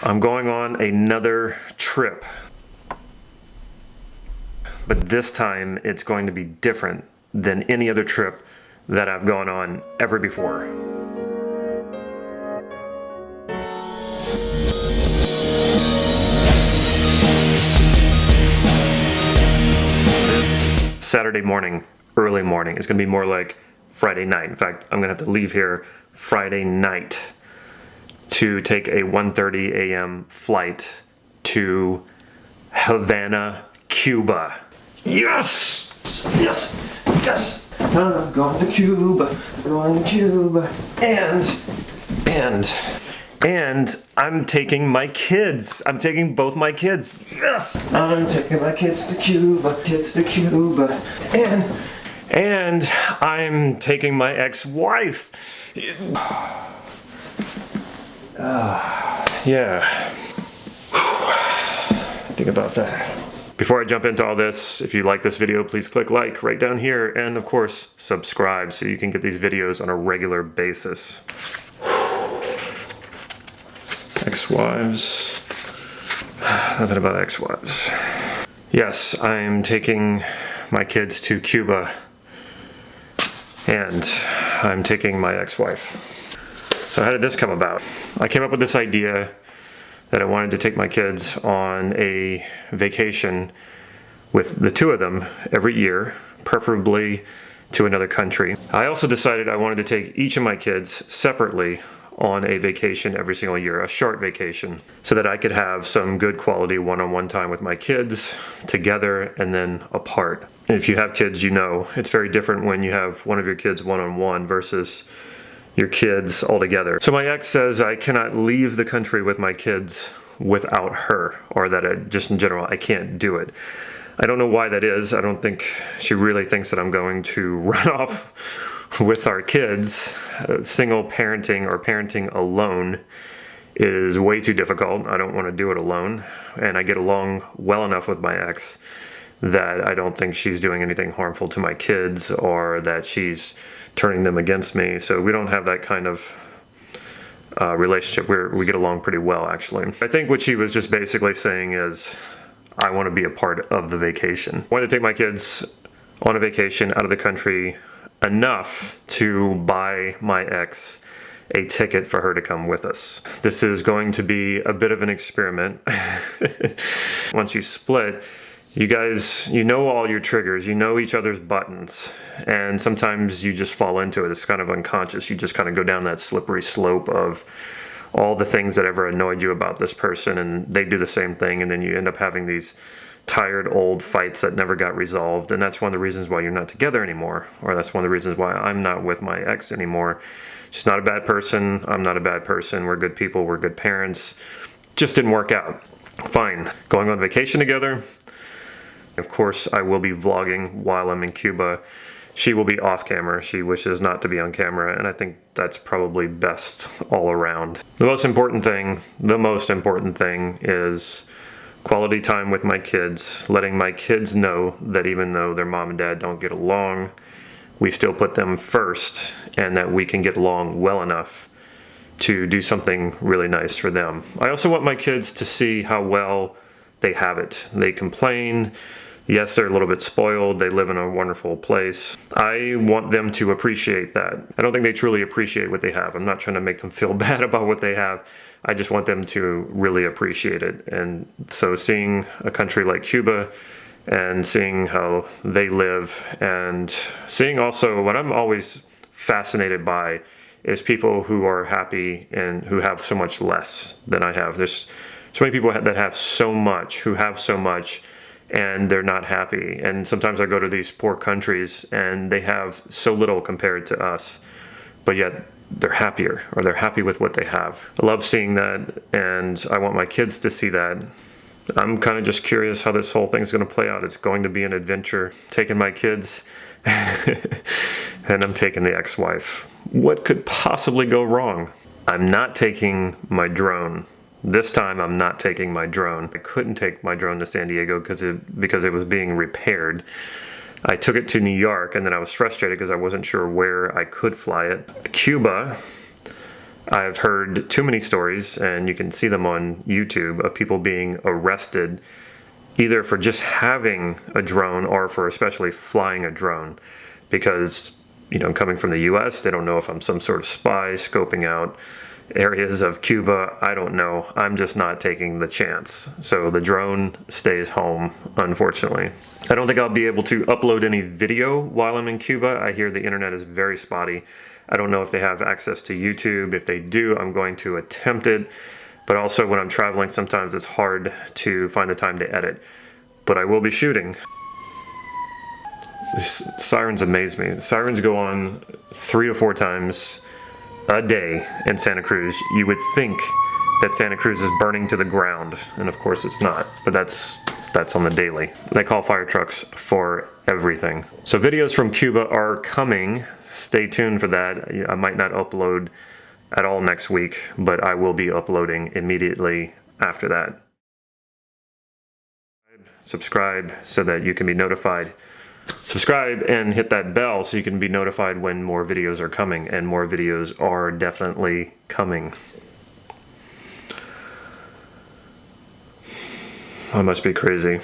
I'm going on another trip, but this time it's going to be different than any other trip that I've gone on ever before. This Saturday morning, early morning, is going to be more like Friday night. In fact, I'm going to have to leave here Friday night to take a 1:30 a.m. flight to Havana, Cuba. Yes! Yes! Yes! I'm going to Cuba. I'm going to Cuba. And I'm taking my kids. I'm taking both my kids. Yes! I'm taking my kids to Cuba. Kids to Cuba. And I'm taking my ex-wife. Yeah. Think about that. Before I jump into all this, if you like this video, please click like right down here. And of course, subscribe so you can get these videos on a regular basis. Ex-wives. Nothing about ex-wives. Yes, I'm taking my kids to Cuba. And I'm taking my ex-wife. So how did this come about? I came up with this idea that I wanted to take my kids on a vacation with the two of them every year, preferably to another country. I also decided I wanted to take each of my kids separately on a vacation every single year, a short vacation, so that I could have some good quality one-on-one time with my kids together and then apart. And if you have kids, you know it's very different when you have one of your kids one-on-one versus your kids all together. So my ex says I cannot leave the country with my kids without her, or that just in general, I can't do it. I don't know why that is. I don't think she really thinks that I'm going to run off with our kids. Single parenting or parenting alone is way too difficult. I don't want to do it alone. And I get along well enough with my ex that I don't think she's doing anything harmful to my kids or that she's turning them against me. So we don't have that kind of relationship where we get along pretty well, actually. I think what she was just basically saying is, I want to be a part of the vacation. I wanted to take my kids on a vacation out of the country enough to buy my ex a ticket for her to come with us. This is going to be a bit of an experiment. Once you split, you guys, you know all your triggers, you know each other's buttons, and sometimes you just fall into it. It's kind of unconscious. You just kind of go down that slippery slope of all the things that ever annoyed you about this person, and they do the same thing, and then you end up having these tired old fights that never got resolved. And that's one of the reasons why you're not together anymore, or that's one of the reasons why I'm not with my ex anymore. She's not a bad person. I'm not a bad person. We're good people. We're good parents. Just didn't work out. Fine. Going on vacation together. Of course, I will be vlogging while I'm in Cuba. She will be off camera. She wishes not to be on camera, and I think that's probably best all around. The most important thing is quality time with my kids, letting my kids know that even though their mom and dad don't get along, we still put them first, and that we can get along well enough to do something really nice for them. I also want my kids to see how well they have it. They complain. Yes, they're a little bit spoiled. They live in a wonderful place. I want them to appreciate that. I don't think they truly appreciate what they have. I'm not trying to make them feel bad about what they have. I just want them to really appreciate it. And so seeing a country like Cuba and seeing how they live, and seeing also what I'm always fascinated by is people who are happy and who have so much less than I have. There's so many people that have so much, who have so much, and they're not happy. And sometimes I go to these poor countries and they have so little compared to us, but yet they're happier, or they're happy with what they have. I love seeing that, and I want my kids to see that. I'm kind of just curious how this whole thing's going to play out. It's going to be an adventure. Taking my kids and I'm taking the ex-wife. What could possibly go wrong? I'm not taking my drone. This time I'm not taking my drone. I couldn't take my drone to San Diego because it was being repaired. I took it to New York, and then I was frustrated because I wasn't sure where I could fly it. Cuba, I've heard too many stories, and you can see them on YouTube, of people being arrested either for just having a drone or for especially flying a drone, because, you know, coming from the US, they don't know if I'm some sort of spy scoping out areas of Cuba. I don't know. I'm just not taking the chance. So the drone stays home, unfortunately. I don't think I'll be able to upload any video while I'm in Cuba. I hear the internet is very spotty. I don't know if they have access to YouTube. If they do, I'm going to attempt it. But also when I'm traveling, sometimes it's hard to find the time to edit. But I will be shooting. These sirens amaze me. The sirens go on 3 or 4 times a day in Santa Cruz. You would think that Santa Cruz is burning to the ground, and of course it's not, but that's on the daily. They call fire trucks for everything. So videos from Cuba are coming. Stay tuned for that. I might not upload at all next week, but I will be uploading immediately after that. Subscribe so that you can be notified. Subscribe and hit that bell so you can be notified when more videos are coming, and more videos are definitely coming. I must be crazy.